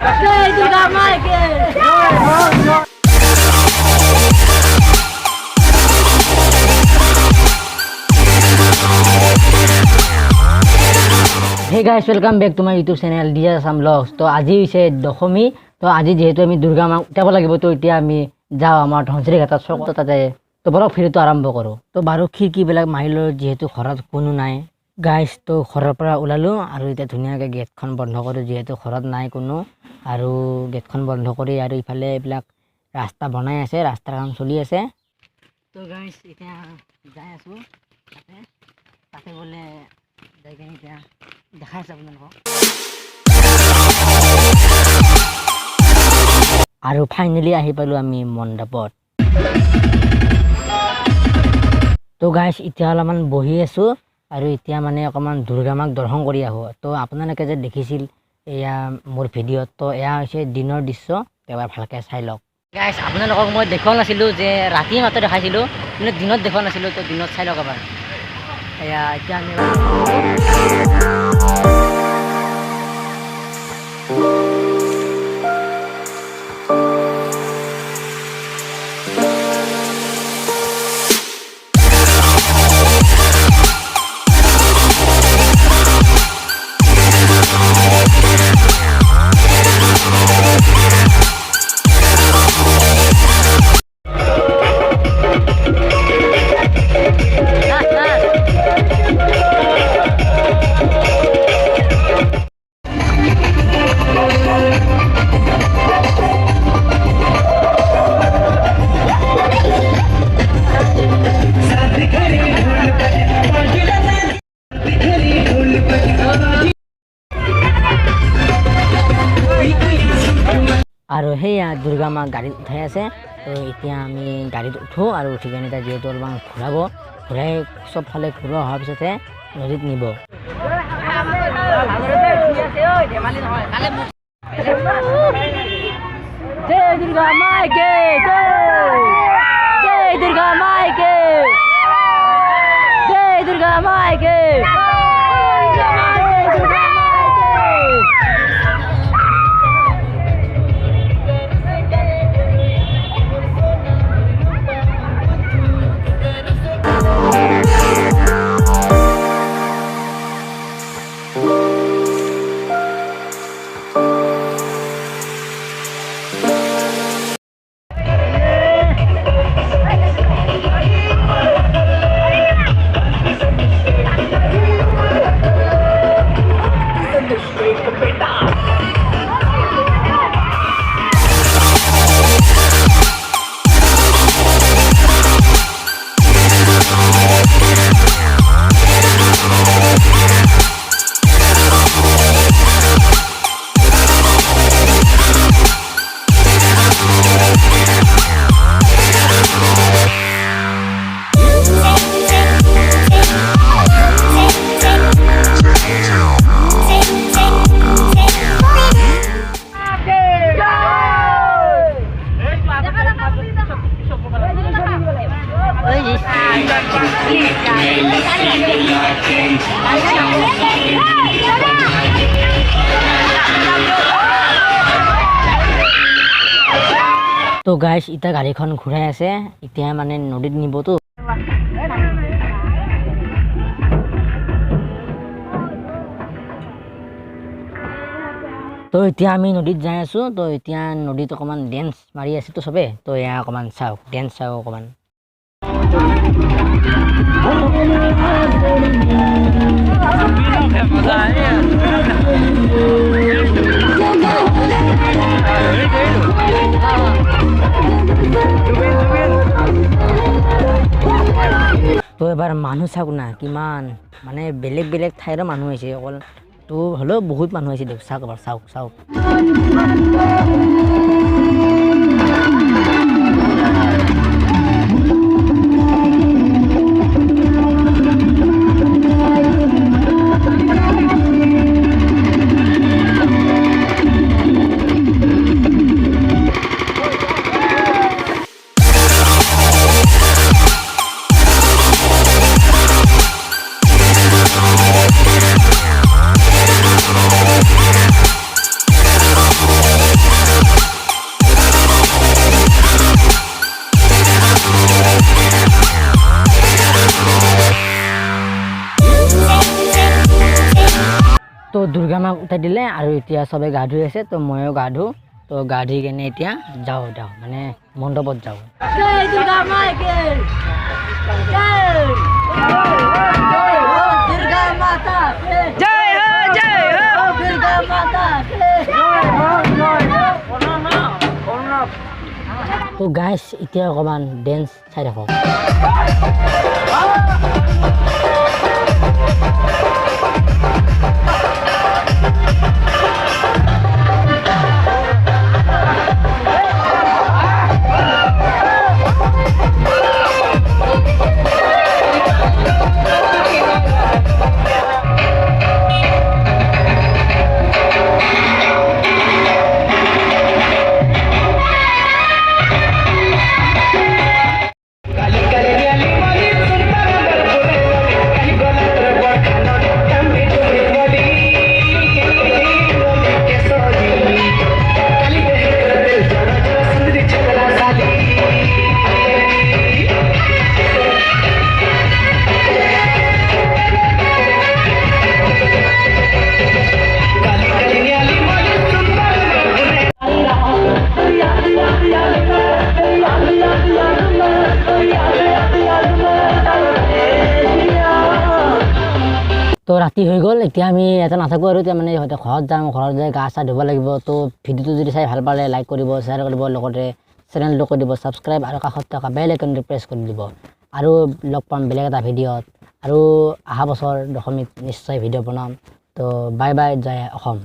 जय दुर्गा माँ के hey guys welcome back to my YouTube channel DJ Assam vlogs. तो आज से दशमी तो आज जेहेतु आम दुर्गा माँ उठाब लगे तो इतना आम जाओ आम धनसिरी घाट चौक ताते तो बरक फिरतो आरम्भ करूँ। तो बारू खिड़कीबिलाक मारि लो जेहेतु घरत कोनो नाई गाइस तो घर पर ओलालो और इतना धुनियाके गेटखन बंध करूँ जेहेतु घरत नाई कोनो और गेटखन बंध करी और इफाले एबिलाक रास्ता बनाई आछे रास्तार काम चलि आछे। तो गाइस इतना जाई आछो ताते ताते बोले जायगा इतना দেখা আছে আপোনালোকক আৰু ফাইনালি আহি পালো আমি মণ্ডপত। তো গাইস এতিয়া অলপমান বহি আছো আৰু এতিয়া মানে অকমান দুৰ্গা মাক দৰ্শন কৰি আহো। তো আপোনালোকে যে দেখিছিল এয়া মোৰ ভিডিঅ'ত তো এয়া হৈছে দিনৰ দৃশ্য, এবাৰ ভালকে চাই লওক। গাইস আপোনালোকক মই দেখুৱা নাছিলো যে ৰাতি মাত্ৰ দেখাইছিলো কিন্তু দিনত দেখুৱা নাছিলো, তো দিনত চাই লওক এবাৰ। এয়া এতিয়া আমি আৰু সেয়া দুৰ্গা মাক গাড়ীত উঠাই আছে। তো এতিয়া আমি গাড়ীত উঠো আৰু উঠি কিনে এতিয়া যিহেতু অলপমান ঘূৰাব, ঘূৰাই চবফালে ঘূৰোৱা হোৱাৰ পিছতহে নদীত নিব। জয় দুৰ্গা মাইকে জয় দুৰ্গা মাইকে জয় দুৰ্গা মাইকে। তো গাইস ইটা গাড়ীখন ঘূৰাই আছে, এতিয়া মানে নদীত নিবতো। তো এতিয়া আমি নদীত যাই আছো। তো এতিয়া নদীত অকমান ডেন্স মাৰি আছে তো সবে। তো এয়া অকমান চাওক, ডেন্স চাওক অকমান। তো এবাৰ মানুহ চাওক না কিমান মানে বেলেগ বেলেগ ঠাইৰ মানুহ আহিছে অকল। তো হ'লেও বহুত মানুহ আহিছে দিয়ক, চাওক এবাৰ চাওক চাওক। দুৰ্গা মাক উঠাই দিলে আৰু এতিয়া চবে গা ধুই আছে তো ময়ো গা ধুওঁ তো গা ধুই কেনে এতিয়া যাওঁ মানে মণ্ডপত যাওঁ তো গাইছ এতিয়া অকণমান ডেন্স চাই থাকক তো ৰাতি হৈ গ'ল এতিয়া আমি এটা নাথাকোঁ আৰু এতিয়া মানে ঘৰত যাম ঘৰত যাই গা চা ধুব লাগিব তো ভিডিঅ'টো যদি চাই ভাল পালে লাইক কৰিব শ্বেয়াৰ কৰিব লগতে চেনেলটো কৰি দিব ছাবস্ক্ৰাইব আৰু কাষত থকা বেল আইকনটো প্ৰেছ কৰি দিব আৰু লগ পাম বেলেগ এটা ভিডিঅ'ত আৰু অহা বছৰ দশমীত নিশ্চয় ভিডিঅ' বনাম তো বাই বাই জয় অসম